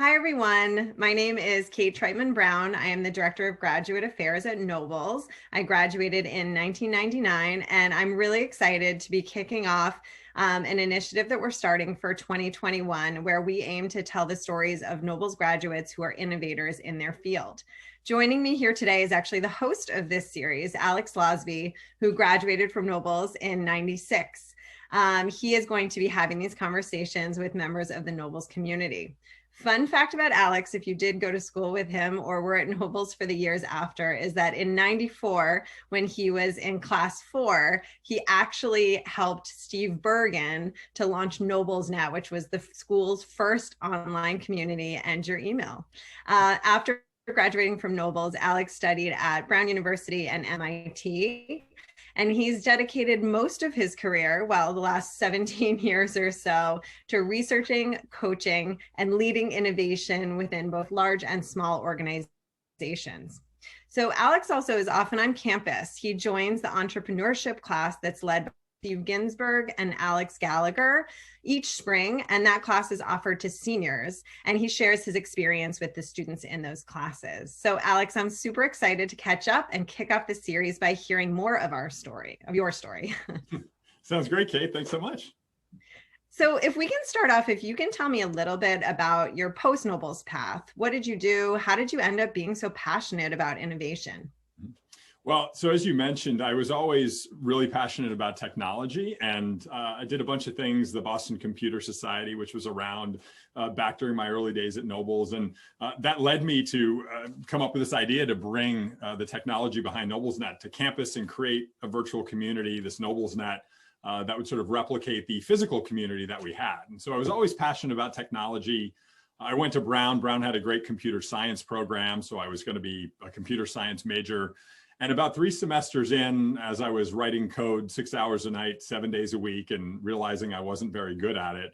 Hi, everyone. My name is Kate Treitman Brown. I am the Director of Graduate Affairs at Nobles. I graduated in 1999, and I'm really excited to be kicking off an initiative that we're starting for 2021, where we aim to tell the stories of Nobles graduates who are innovators in their field. Joining me here today is actually the host of this series, Alex Slawsby, who graduated from Nobles in '96. He is going to be having these conversations with members of the Nobles community. Fun fact about Alex, if you did go to school with him or were at Nobles for the years after, is that in '94, when he was in class 4, he actually helped Steve Bergen to launch Nobles Net, which was the school's first online community and your email. After graduating from Nobles, Alex studied at Brown University and MIT. And he's dedicated most of his career, well, the last 17 years or so, to researching, coaching, and leading innovation within both large and small organizations. So Alex also is often on campus. He joins the entrepreneurship class that's led by Steve Ginsburg and Alex Gallagher each spring, and that class is offered to seniors, and he shares his experience with the students in those classes. So Alex, I'm super excited to catch up and kick off the series by hearing more of your story. Sounds great, Kate. Thanks so much. So if we can start off, if you can tell me a little bit about your post-Nobles path. What did you do? How did you end up being so passionate about innovation? Well, so as you mentioned, I was always really passionate about technology, and I did a bunch of things, the Boston Computer Society, which was around back during my early days at Nobles. And that led me to come up with this idea to bring the technology behind NoblesNet to campus and create a virtual community, this NoblesNet, that would sort of replicate the physical community that we had. And so I was always passionate about technology. I went to Brown. Brown had a great computer science program, so I was going to be a computer science major. And about 3 semesters in, as I was writing code 6 hours a night, 7 days a week, and realizing I wasn't very good at it,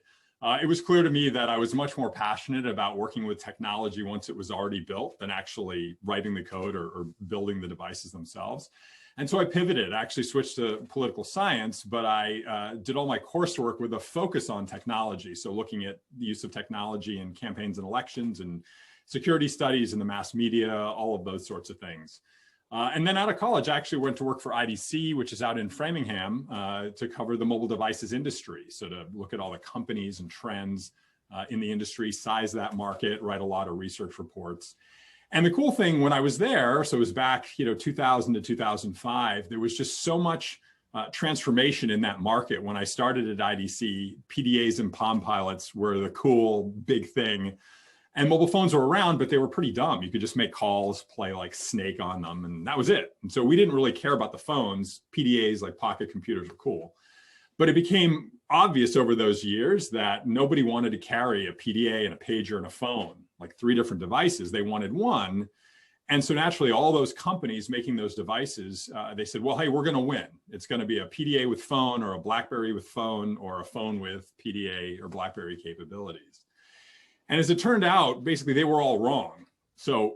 it was clear to me that I was much more passionate about working with technology once it was already built than actually writing the code or building the devices themselves. And so I pivoted, I actually switched to political science, but I did all my coursework with a focus on technology. So looking at the use of technology in campaigns and elections and security studies in the mass media, all of those sorts of things. And then out of college, I actually went to work for IDC, which is out in Framingham, to cover the mobile devices industry. So to look at all the companies and trends in the industry, size that market, write a lot of research reports. And the cool thing when I was there, so it was back 2000 to 2005, there was just so much transformation in that market. When I started at IDC, PDAs and Palm Pilots were the cool big thing. And mobile phones were around, but they were pretty dumb. You could just make calls, play like Snake on them, and that was it. And so we didn't really care about the phones. PDAs, like pocket computers, were cool. But it became obvious over those years that nobody wanted to carry a PDA and a pager and a phone, like 3 different devices. They wanted one. And so naturally, all those companies making those devices, they said, well, hey, we're going to win. It's going to be a PDA with phone or a BlackBerry with phone or a phone with PDA or BlackBerry capabilities. And as it turned out, basically, they were all wrong. So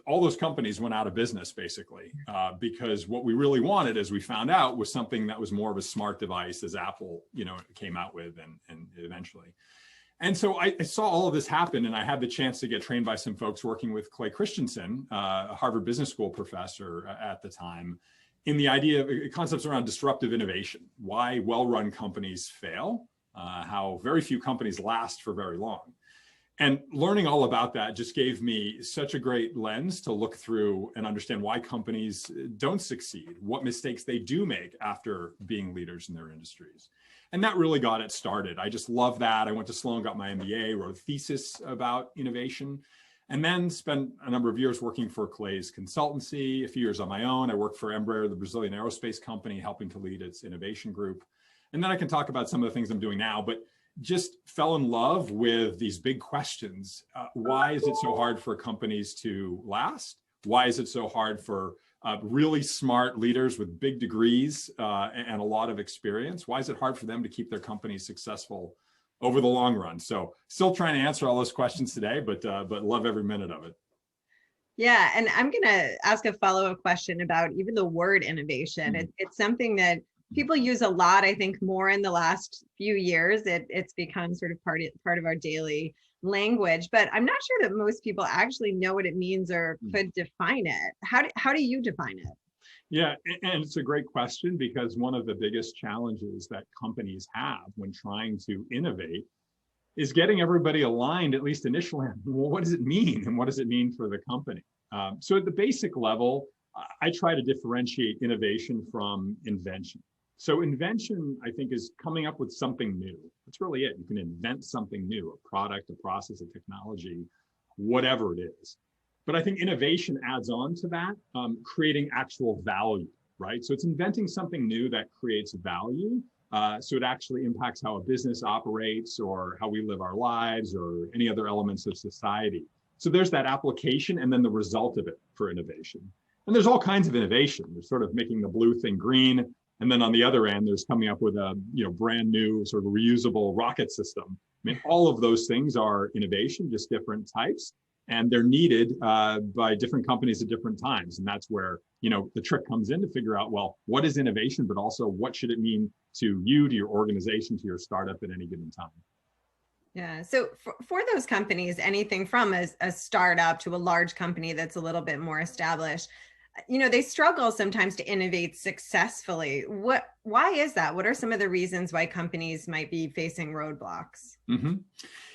all those companies went out of business, basically, because what we really wanted, as we found out, was something that was more of a smart device, as Apple, came out with and eventually. And so I saw all of this happen, and I had the chance to get trained by some folks working with Clay Christensen, a Harvard Business School professor at the time, in the idea of concepts around disruptive innovation, why well-run companies fail, how very few companies last for very long. And learning all about that just gave me such a great lens to look through and understand why companies don't succeed, what mistakes they do make after being leaders in their industries. And that really got it started. I just love that. I went to Sloan, got my MBA, wrote a thesis about innovation, and then spent a number of years working for Clay's consultancy, a few years on my own. I worked for Embraer, the Brazilian aerospace company, helping to lead its innovation group. And then I can talk about some of the things I'm doing now, but just fell in love with these big questions. Why is it so hard for companies to last? Why is it so hard for really smart leaders with big degrees and a lot of experience? Why is it hard for them to keep their companies successful over the long run? So still trying to answer all those questions today, but love every minute of it. Yeah, and I'm going to ask a follow-up question about even the word innovation. It's something that people use a lot, I think, more in the last few years. It's become sort of part of our daily language, but I'm not sure that most people actually know what it means or could define it. How do you define it? Yeah, and it's a great question, because one of the biggest challenges that companies have when trying to innovate is getting everybody aligned, at least initially. Well, what does it mean, and what does it mean for the company? So at the basic level, I try to differentiate innovation from invention. So invention, I think, is coming up with something new. That's really it. You can invent something new, a product, a process, a technology, whatever it is. But I think innovation adds on to that, creating actual value, right? So it's inventing something new that creates value. So it actually impacts how a business operates, or how we live our lives, or any other elements of society. So there's that application, and then the result of it for innovation. And there's all kinds of innovation. There's sort of making the blue thing green. And then on the other end, there's coming up with a brand new sort of reusable rocket system. I mean, all of those things are innovation, just different types. And they're needed by different companies at different times. And that's where, the trick comes in to figure out, well, what is innovation, but also what should it mean to you, to your organization, to your startup at any given time? Yeah. So for those companies, anything from a startup to a large company that's a little bit more established, they struggle sometimes to innovate successfully. Why is that? What are some of the reasons why companies might be facing roadblocks? Mm-hmm.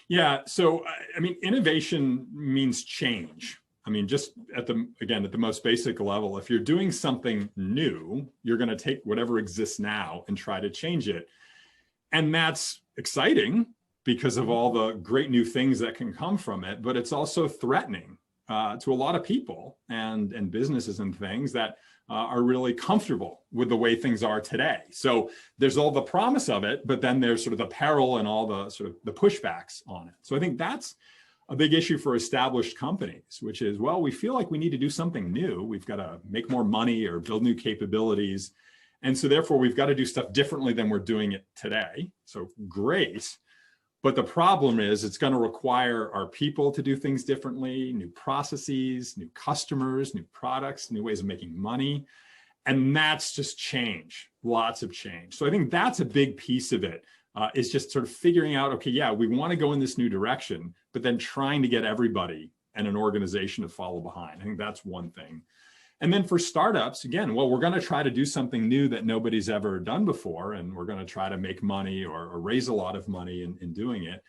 Yeah. So, I mean, innovation means change. I mean, just at the most basic level, if you're doing something new, you're going to take whatever exists now and try to change it. And that's exciting because of all the great new things that can come from it, but it's also threatening to a lot of people and businesses and things that are really comfortable with the way things are today. So there's all the promise of it, but then there's sort of the peril and all the sort of the pushbacks on it. So I think that's a big issue for established companies, which is, well, we feel like we need to do something new. We've got to make more money or build new capabilities. And so therefore we've got to do stuff differently than we're doing it today. So great. But the problem is it's going to require our people to do things differently, new processes, new customers, new products, new ways of making money. And that's just change, lots of change. So I think that's a big piece of it, is just sort of figuring out, okay, yeah, we want to go in this new direction, but then trying to get everybody and an organization to follow behind. I think that's one thing. And then for startups, again, well, we're going to try to do something new that nobody's ever done before, and we're going to try to make money or raise a lot of money in doing it.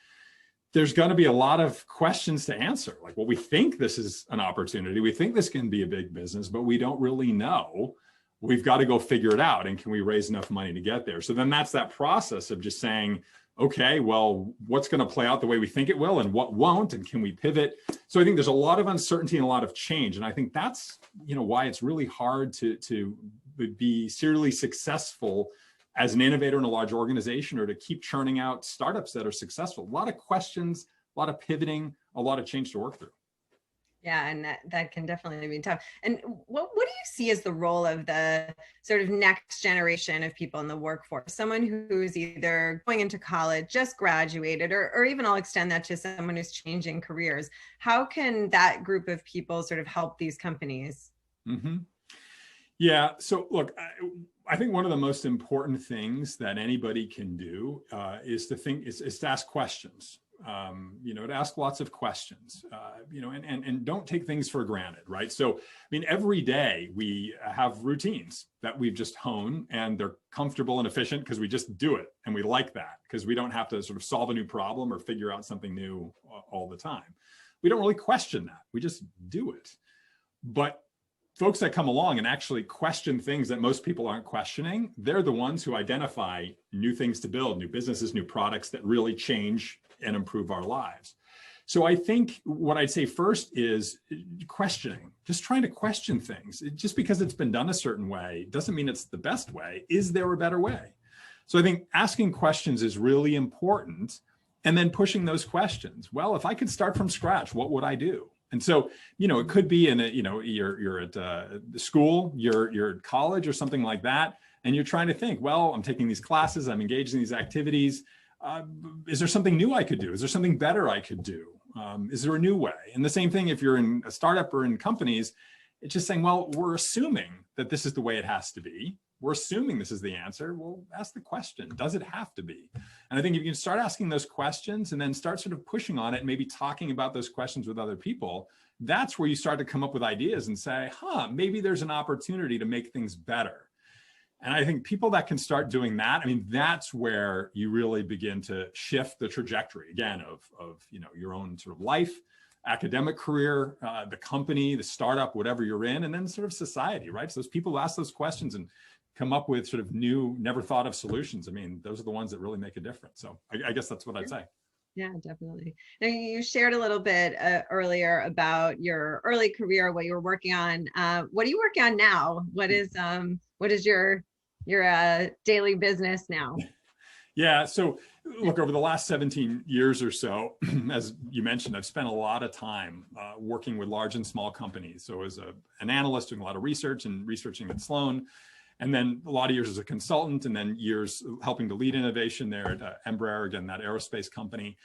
There's going to be a lot of questions to answer. Like, well, we think this is an opportunity. We think this can be a big business, but we don't really know. We've got to go figure it out. And can we raise enough money to get there? So then that's that process of just saying, okay, well, what's going to play out the way we think it will and what won't, and can we pivot? So I think there's a lot of uncertainty and a lot of change. And I think that's, why it's really hard to be serially successful as an innovator in a large organization, or to keep churning out startups that are successful. A lot of questions, a lot of pivoting, a lot of change to work through. Yeah, and that can definitely be tough. And what do you see as the role of the sort of next generation of people in the workforce? Someone who's either going into college, just graduated, or even I'll extend that to someone who's changing careers. How can that group of people sort of help these companies? Mm-hmm. Yeah, so look, I think one of the most important things that anybody can do is to ask questions. To ask lots of questions, and don't take things for granted, right? So, I mean, every day we have routines that we've just honed, and they're comfortable and efficient because we just do it. And we like that because we don't have to sort of solve a new problem or figure out something new all the time. We don't really question that. We just do it. But folks that come along and actually question things that most people aren't questioning, they're the ones who identify new things to build, new businesses, new products that really change and improve our lives. So I think what I'd say first is questioning, just trying to question things. Just because it's been done a certain way doesn't mean it's the best way. Is there a better way? So I think asking questions is really important, and then pushing those questions. Well, if I could start from scratch, what would I do? And so, it could be you're at school, you're at college or something like that, and you're trying to think, well, I'm taking these classes, I'm engaged in these activities. Is there something new I could do? Is there something better I could do? Is there a new way? And the same thing if you're in a startup or in companies, it's just saying, well, we're assuming that this is the way it has to be. we're assuming this is the answer. Well, ask the question, does it have to be? And I think if you can start asking those questions and then start sort of pushing on it and maybe talking about those questions with other people, that's where you start to come up with ideas and say, maybe there's an opportunity to make things better. And I think people that can start doing that, I mean, that's where you really begin to shift the trajectory again of your own sort of life, academic career, the company, the startup, whatever you're in, and then sort of society, right? So those people who ask those questions and come up with sort of new, never thought of solutions. I mean, those are the ones that really make a difference. So I guess that's what I'd say. Yeah, definitely. Now, you shared a little bit earlier about your early career, what you were working on. What are you working on now? What is your daily business now? Yeah, so look, over the last 17 years or so, as you mentioned, I've spent a lot of time working with large and small companies. So as an analyst doing a lot of research and researching at Sloan, and then a lot of years as a consultant, and then years helping to lead innovation there at Embraer, again, that aerospace company.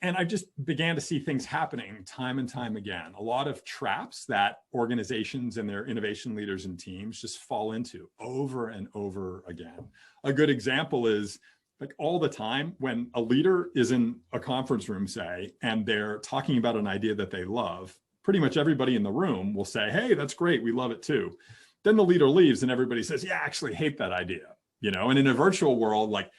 And I just began to see things happening time and time again. A lot of traps that organizations and their innovation leaders and teams just fall into over and over again. A good example is like all the time when a leader is in a conference room, say, and they're talking about an idea that they love, pretty much everybody in the room will say, hey, that's great, we love it too. Then the leader leaves and everybody says, yeah, I actually hate that idea. And in a virtual world, like,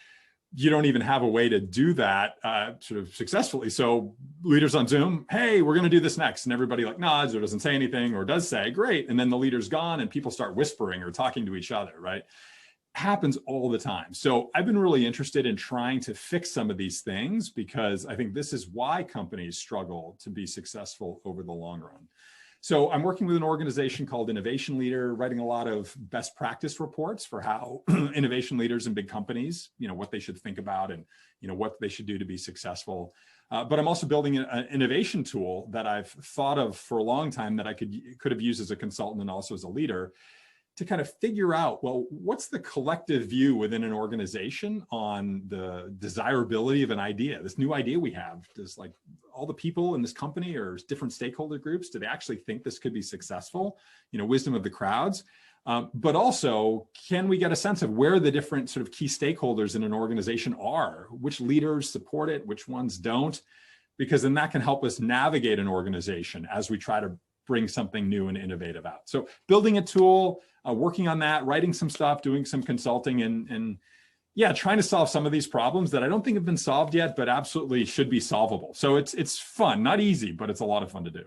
you don't even have a way to do that sort of successfully. So leaders on Zoom, hey, we're going to do this next. And everybody like nods or doesn't say anything or does say, great. And then the leader's gone and people start whispering or talking to each other, right? Happens all the time. So I've been really interested in trying to fix some of these things because I think this is why companies struggle to be successful over the long run. So I'm working with an organization called Innovation Leader, writing a lot of best practice reports for how innovation leaders in big companies, what they should think about and, what they should do to be successful. But I'm also building an innovation tool that I've thought of for a long time that I could have used as a consultant and also as a leader to kind of figure out, well, what's the collective view within an organization on the desirability of an idea, this new idea we have? Does like all the people in this company or different stakeholder groups, do they actually think this could be successful? Wisdom of the crowds. But also, can we get a sense of where the different sort of key stakeholders in an organization are? Which leaders support it, which ones don't? Because then that can help us navigate an organization as we try to bring something new and innovative out. So building a tool, working on that, writing some stuff, doing some consulting, and yeah, trying to solve some of these problems that I don't think have been solved yet, but absolutely should be solvable. So it's fun, not easy, but it's a lot of fun to do.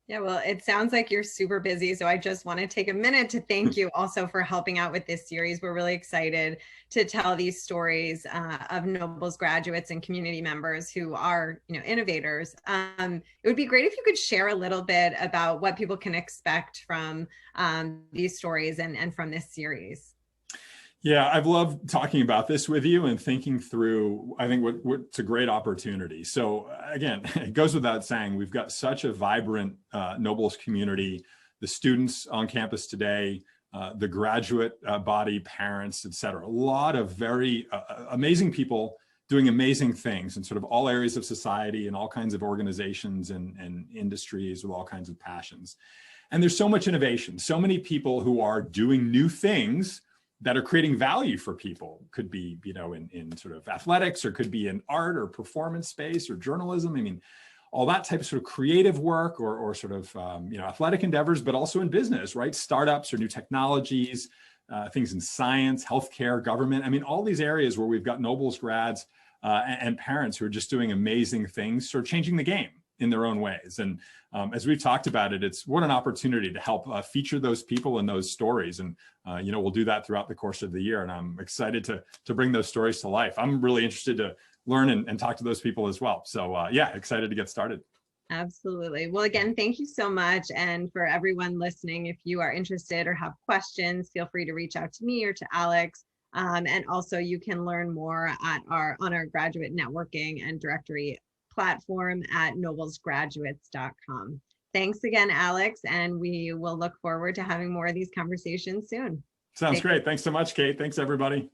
Yeah, well, it sounds like you're super busy. So I just want to take a minute to thank you also for helping out with this series. We're really excited to tell these stories of Nobles graduates and community members who are, innovators. It would be great if you could share a little bit about what people can expect from these stories and from this series. Yeah, I've loved talking about this with you and thinking through, I think what's a great opportunity. So again, it goes without saying, we've got such a vibrant Nobles community, the students on campus today, the graduate body, parents, et cetera. A lot of very amazing people doing amazing things in sort of all areas of society and all kinds of organizations and industries with all kinds of passions. And there's so much innovation, so many people who are doing new things that are creating value for people. Could be, in sort of athletics, or could be in art or performance space or journalism. I mean, all that type of sort of creative work or sort of, athletic endeavors, but also in business, right? Startups or new technologies, things in science, healthcare, government. I mean, all these areas where we've got Nobles grads and parents who are just doing amazing things, sort of changing the game in their own ways. And as we've talked about it, it's what an opportunity to help feature those people and those stories. And, we'll do that throughout the course of the year. And I'm excited to bring those stories to life. I'm really interested to learn and talk to those people as well. So yeah, excited to get started. Absolutely. Well, again, thank you so much. And for everyone listening, if you are interested or have questions, feel free to reach out to me or to Alex. And also you can learn more on our graduate networking and directory platform at noblesgraduates.com. Thanks again, Alex, and we will look forward to having more of these conversations soon. Sounds great. Thanks so much, Kate. Thanks, everybody.